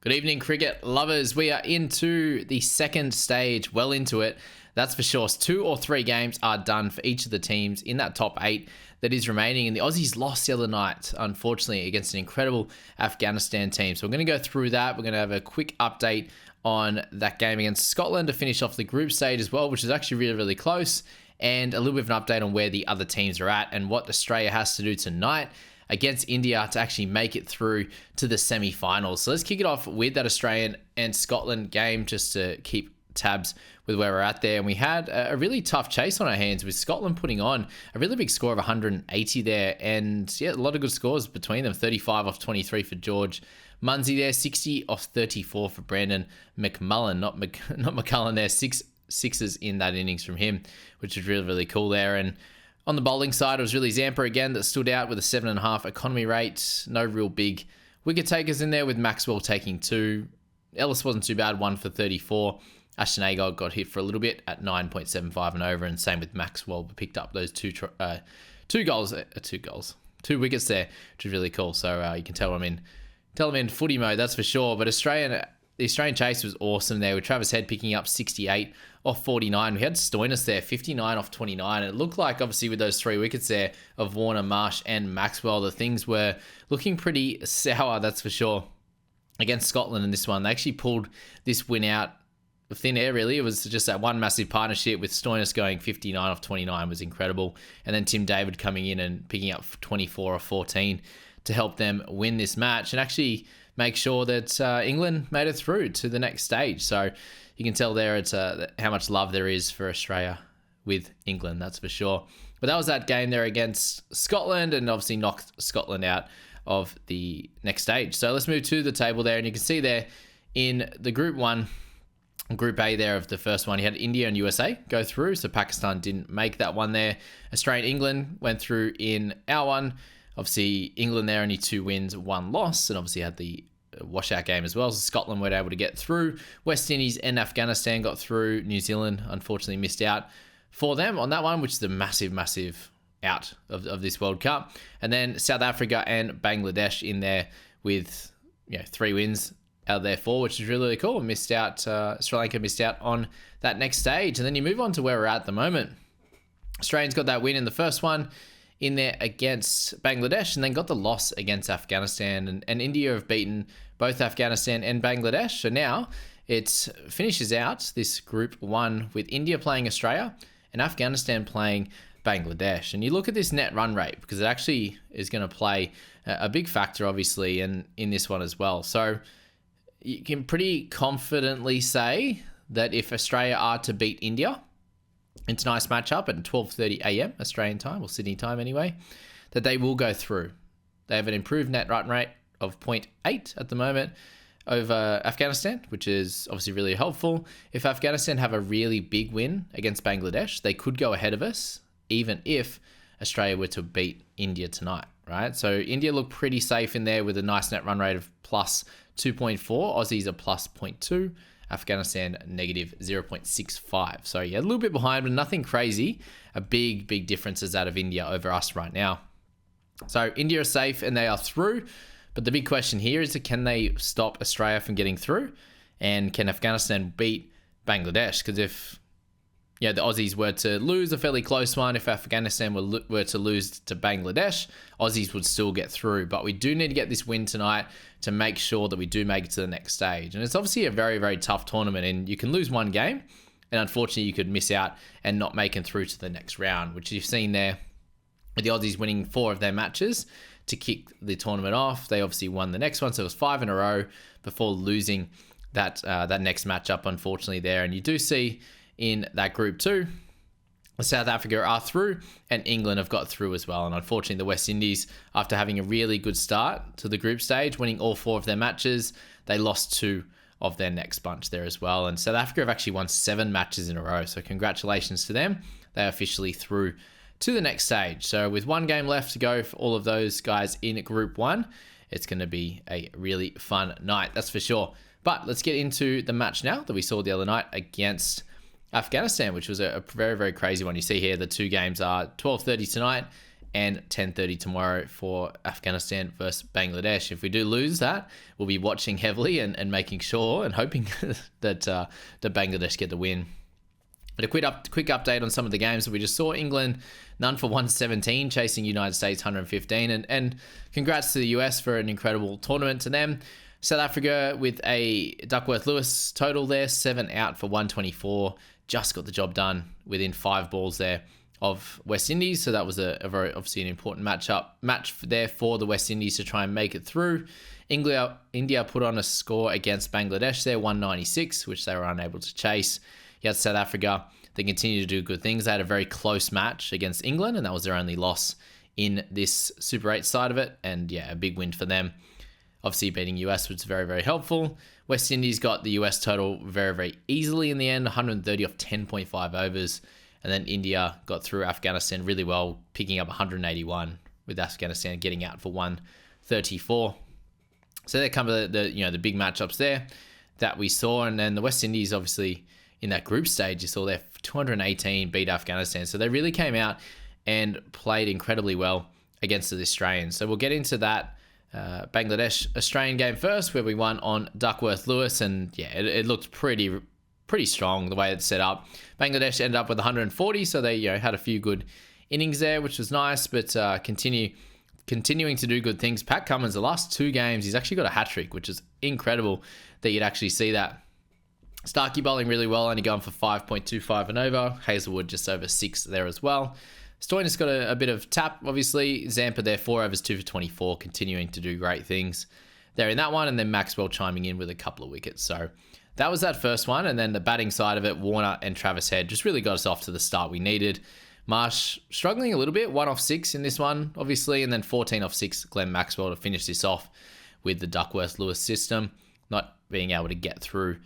Good evening, cricket lovers. We are into the second stage, well into it. That's for sure. 2 or 3 games are done for each of the teams in that top 8 that is remaining. And the Aussies lost the other night, unfortunately, against an incredible Afghanistan team. So we're going to go through that. We're going to have a quick update on that game against Scotland to finish off the group stage as well, which is actually really, really close. And a little bit of an update on where the other teams are at and what Australia has to do tonight against India to actually make it through to the semi-finals. So let's kick it off with that Australian and Scotland game just to keep tabs with where we're at there. And we had a really tough chase on our hands with Scotland putting on a really big score of 180 there. And yeah, a lot of good scores between them. 35 off 23 for George Munsey there. 60 off 34 for Brandon McMullen. Not McCullen there. Sixes in that innings from him, which is really, really cool there. And on the bowling side, it was really Zampa again that stood out with a 7.5 economy rate. No real big wicket takers in there with Maxwell taking 2. Ellis wasn't too bad, 1 for 34. Ashton Agar got hit for a little bit at 9.75 and over, and same with Maxwell, but picked up those two wickets there, which is really cool. So you can tell I'm in footy mode, that's for sure. But the Australian chase was awesome there with Travis Head picking up 68 off 49. We had Stoinis there, 59 off 29. And it looked like, obviously, with those 3 wickets there of Warner, Marsh and Maxwell, the things were looking pretty sour, that's for sure, against Scotland in this one. They actually pulled this win out of thin air, really. It was just that one massive partnership with Stoinis going 59 off 29 was incredible. And then Tim David coming in and picking up 24 off 14 to help them win this match and actually make sure that England made it through to the next stage. So you can tell there it's how much love there is for Australia with England, that's for sure. But that was that game there against Scotland and obviously knocked Scotland out of the next stage. So let's move to the table there, and you can see there in the Group 1, Group A there of the first one, you had India and USA go through. So Pakistan didn't make that one there. Australia and England went through in our one. Obviously, England there, only 2 wins, 1 loss, and obviously had the washout game as well. So Scotland weren't able to get through. West Indies and Afghanistan got through. New Zealand, unfortunately, missed out for them on that one, which is a massive, massive out of this World Cup. And then South Africa and Bangladesh in there with 3 wins out of their 4, which is really, really cool. Missed out. Sri Lanka missed out on that next stage. And then you move on to where we're at the moment. Australians got that win in the first one in there against Bangladesh, and then got the loss against Afghanistan. And India have beaten both Afghanistan and Bangladesh. So now it finishes out this Group 1 with India playing Australia and Afghanistan playing Bangladesh. And you look at this net run rate, because it actually is going to play a big factor, obviously, in this one as well. So you can pretty confidently say that if Australia are to beat India in tonight's matchup at 12:30 a.m. Australian time, or Sydney time anyway, that they will go through. They have an improved net run rate of 0.8 at the moment over Afghanistan, which is obviously really helpful. If Afghanistan have a really big win against Bangladesh, they could go ahead of us, even if Australia were to beat India tonight, right? So India look pretty safe in there with a nice net run rate of plus 2.4. Aussies are plus 0.2. Afghanistan negative 0.65. So yeah, a little bit behind, but nothing crazy. A big, big difference is that of India over us right now. So India are safe and they are through. But the big question here is, can they stop Australia from getting through? And can Afghanistan beat Bangladesh? Because if the Aussies were to lose a fairly close one, if Afghanistan were to lose to Bangladesh, Aussies would still get through. But we do need to get this win tonight to make sure that we do make it to the next stage. And it's obviously a very, very tough tournament, and you can lose one game, and unfortunately you could miss out and not make it through to the next round, which you've seen there with the Aussies winning 4 of their matches to kick the tournament off. They obviously won the next one, so it was 5 in a row before losing that next matchup, unfortunately, there. And you do see in that Group 2, South Africa are through and England have got through as well. And unfortunately, the West Indies, after having a really good start to the group stage, winning all 4 of their matches, they lost 2 of their next bunch there as well. And South Africa have actually won 7 matches in a row. So congratulations to them. They are officially through to the next stage. So with 1 game left to go for all of those guys in Group 1, it's going to be a really fun night, that's for sure. But let's get into the match now that we saw the other night against Afghanistan, which was a very, very crazy one. You see here the 2 games are 12:30 tonight and 10:30 tomorrow for Afghanistan versus Bangladesh. If we do lose that, we'll be watching heavily and making sure and hoping that Bangladesh get the win. But a quick update on some of the games that we just saw. England, none for 117, chasing United States 115. And congrats to the US for an incredible tournament to them. South Africa with a Duckworth-Lewis total there, 7 out for 124. Just got the job done within 5 balls there of West Indies. So that was a very, obviously, an important match there for the West Indies to try and make it through. India put on a score against Bangladesh there, 196, which they were unable to chase. You had South Africa. They continue to do good things. They had a very close match against England, and that was their only loss in this Super 8 side of it. And yeah, a big win for them. Obviously, beating US was very, very helpful. West Indies got the US total very, very easily in the end, 130 off 10.5 overs. And then India got through Afghanistan really well, picking up 181 with Afghanistan getting out for 134. So there come the big matchups there that we saw. And then the West Indies, obviously, in that group stage, you saw their 218 beat Afghanistan. So they really came out and played incredibly well against the Australians. So we'll get into that Bangladesh-Australian game first, where we won on Duckworth-Lewis. And yeah, it looked pretty strong the way it's set up. Bangladesh ended up with 140, so they had a few good innings there, which was nice, but continuing to do good things. Pat Cummins, the last 2 games, he's actually got a hat-trick, which is incredible that you'd actually see that. Starkey bowling really well, only going for 5.25 and over. Hazelwood just over 6 there as well. Stoinis got a bit of tap, obviously. Zampa there, 4 overs, 2 for 24, continuing to do great things there in that one, and then Maxwell chiming in with a couple of wickets. So that was that first one, and then the batting side of it, Warner and Travis Head just really got us off to the start we needed. Marsh struggling a little bit, 1 off 6 in this one, obviously, and then 14 off 6, Glenn Maxwell to finish this off with the Duckworth-Lewis system, not being able to get through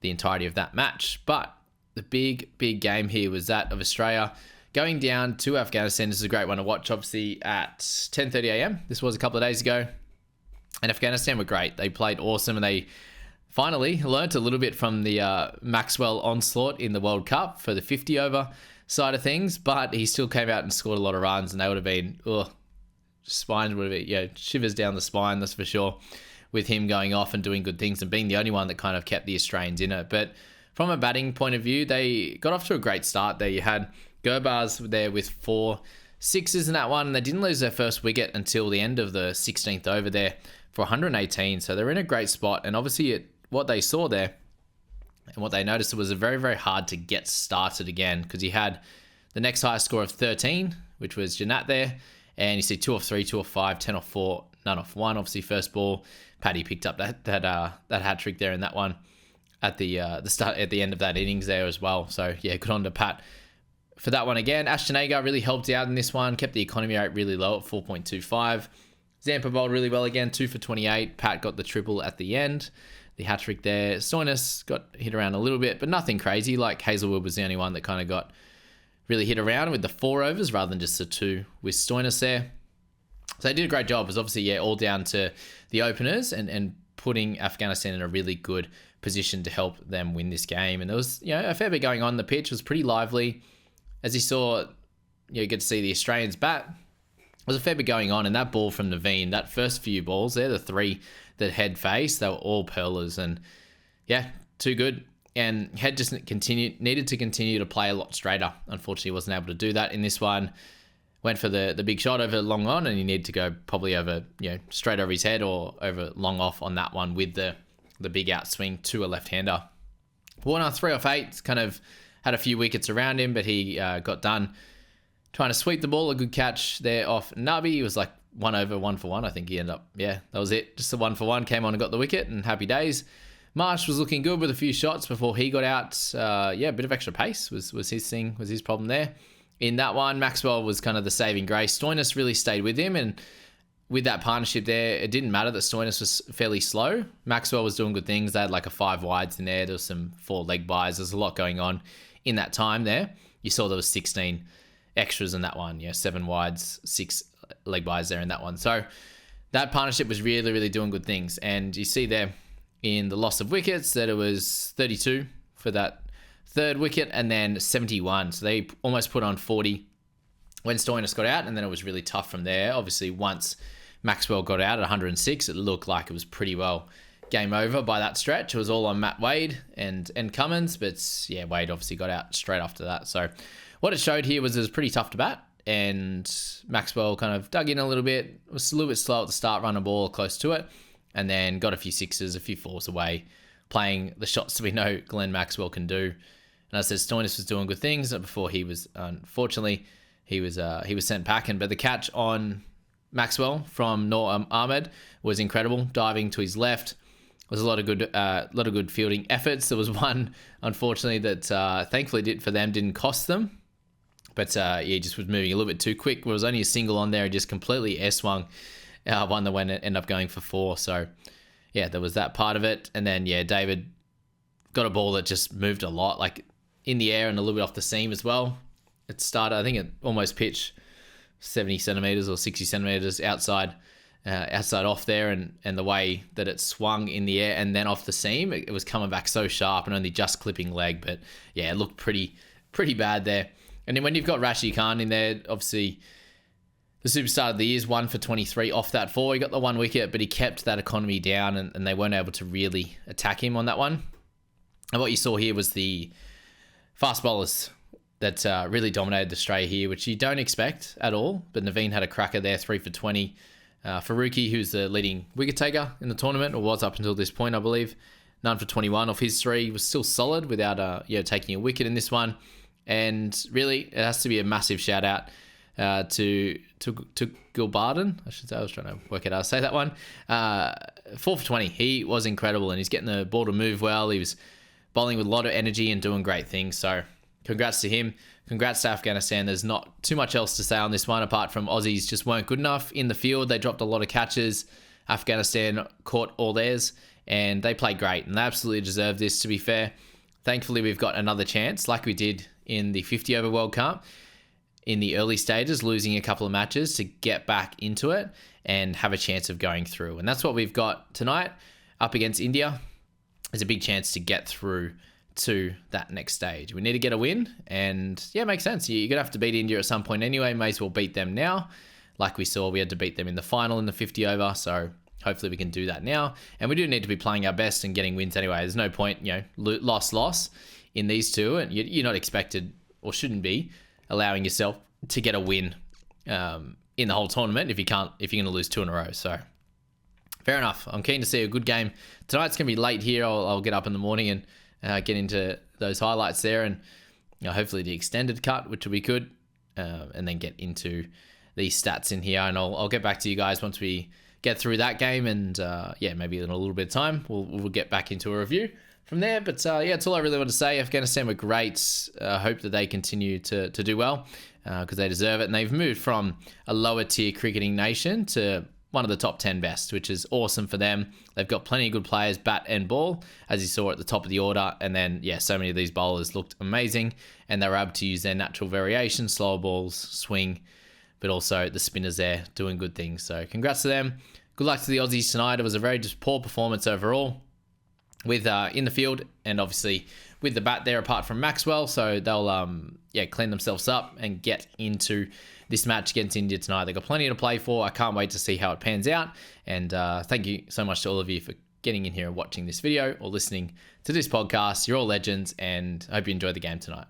the entirety of that match. But the big game here was that of Australia going down to Afghanistan. This is a great one to watch, obviously, at 10:30 a.m. This was a couple of days ago, and Afghanistan were great. They played awesome, and they finally learnt a little bit from the Maxwell onslaught in the World Cup for the 50-over side of things, but he still came out and scored a lot of runs, and they would have been, spines would have been, shivers down the spine, that's for sure, with him going off and doing good things and being the only one that kind of kept the Australians in it. But from a batting point of view, they got off to a great start there. You had Gurbaz there with 4 sixes in that one, and they didn't lose their first wicket until the end of the 16th over there for 118. So they're in a great spot, and obviously what they saw there and what they noticed, it was very, very hard to get started again, because you had the next highest score of 13, which was Janat there, and you see 2 off 3, 2 off 5, 10 off 4, none off 1. Obviously, first ball, Paddy picked up that hat trick there in that one at the end of that innings there as well. So yeah, good on to Pat for that one again. Ashton Agar really helped out in this one, kept the economy rate really low at 4.25. Zampa bowled really well again, 2 for 28. Pat got the triple at the end, the hat trick there. Stoinis got hit around a little bit, but nothing crazy. Like Hazelwood was the only one that kind of got really hit around with the 4 overs rather than just the 2 with Stoinis there. So they did a great job. It was obviously, all down to the openers and putting Afghanistan in a really good position to help them win this game. And there was, a fair bit going on. The pitch was pretty lively. As you saw, you get to see the Australians bat. There was a fair bit going on. And that ball from Naveen, that first few balls there, the 3 that Head faced, they were all pearlers. And too good. And Head just needed to continue to play a lot straighter. Unfortunately, wasn't able to do that in this one. Went for the big shot over long on, and he needed to go probably over, straight over his head or over long off on that one with the big outswing to a left-hander. Warner, 3 off 8, kind of had a few wickets around him, but he got done trying to sweep the ball. A good catch there off Nabi. He was like 1 over, 1 for 1. I think he ended up, that was it. Just a 1 for 1, came on and got the wicket, and happy days. Marsh was looking good with a few shots before he got out. A bit of extra pace was his thing, was his problem there. In that one, Maxwell was kind of the saving grace. Stoinis really stayed with him, and with that partnership there, it didn't matter that Stoinis was fairly slow. Maxwell was doing good things. They had like a 5 wides in there. There was some 4 leg buys. There's a lot going on in that time there. You saw there was 16 extras in that one. 7 wides, 6 leg buys there in that one. So that partnership was really, really doing good things. And you see there in the loss of wickets that it was 32 for that 3rd wicket, and then 71. So they almost put on 40 when Stoinis got out, and then it was really tough from there. Obviously, once Maxwell got out at 106, it looked like it was pretty well game over by that stretch. It was all on Matt Wade and Cummins, but yeah, Wade obviously got out straight after that. So what it showed here was it was pretty tough to bat, and Maxwell kind of dug in a little bit, was a little bit slow at the start, running a ball close to it, and then got a few sixes, a few fours away, playing the shots that we know Glenn Maxwell can do. And as I said, Stoinis was doing good things before he was, unfortunately, he was sent packing. But the catch on Maxwell from Noor Ahmed was incredible, diving to his left. There was a lot of good fielding efforts. There was one, unfortunately, that thankfully didn't cost them. But he just was moving a little bit too quick. There was only a single on there and just completely air swung. One that ended up going for 4. So yeah, there was that part of it. And then yeah, David got a ball that just moved a lot, like in the air and a little bit off the seam as well. It started, I think it almost pitched 70 centimeters or 60 centimeters outside off there, and the way that it swung in the air and then off the seam, it was coming back so sharp and only just clipping leg. But yeah, it looked pretty bad there. And then when you've got Rashid Khan in there, obviously the superstar of the year is 1 for 23 off that 4. He got the 1 wicket, but he kept that economy down, and they weren't able to really attack him on that one. And what you saw here was the fast bowlers that really dominated Australia here, which you don't expect at all. But Naveen had a cracker there, 3 for 20. Faruqi, who's the leading wicket taker in the tournament, or was up until this point, I believe, none for 21 off his 3, was still solid without taking a wicket in this one. And really, it has to be a massive shout out to Gilbarden. I should say, I was trying to work out how to say that one. 4 for 20. He was incredible, and he's getting the ball to move well. He was bowling with a lot of energy and doing great things. So congrats to him. Congrats to Afghanistan. There's not too much else to say on this one, apart from Aussies just weren't good enough in the field. They dropped a lot of catches. Afghanistan caught all theirs, and they played great, and they absolutely deserve this, to be fair. Thankfully, we've got another chance, like we did in the 50-over World Cup, in the early stages, losing a couple of matches to get back into it and have a chance of going through. And that's what we've got tonight up against India. There's a big chance to get through to that next stage. We need to get a win, and yeah, it makes sense. You're going to have to beat India at some point anyway. May as well beat them now. Like we saw, we had to beat them in the final in the 50-over, so hopefully we can do that now. And we do need to be playing our best and getting wins anyway. There's no point, loss in these two, and you're not expected, or shouldn't be, allowing yourself to get a win in the whole tournament if you're going to lose 2 in a row. So fair enough. I'm keen to see a good game. Tonight's going to be late here. I'll get up in the morning and get into those highlights there, and hopefully the extended cut, which will be good, and then get into these stats in here. And I'll get back to you guys once we get through that game, and maybe in a little bit of time we'll get back into a review from there. But that's all I really want to say. Afghanistan were great. I hope that they continue to do well, because they deserve it, and they've moved from a lower tier cricketing nation to one of the top 10 best, which is awesome for them. They've got plenty of good players, bat and ball, as you saw at the top of the order. And then, so many of these bowlers looked amazing, and they were able to use their natural variation, slower balls, swing, but also the spinners there doing good things. So congrats to them. Good luck to the Aussies tonight. It was a very just poor performance overall with in the field, and obviously with the bat there apart from Maxwell. So they'll clean themselves up and get into this match against India tonight. They've got plenty to play for. I can't wait to see how it pans out. And thank you so much to all of you for getting in here and watching this video or listening to this podcast. You're all legends, and I hope you enjoy the game tonight.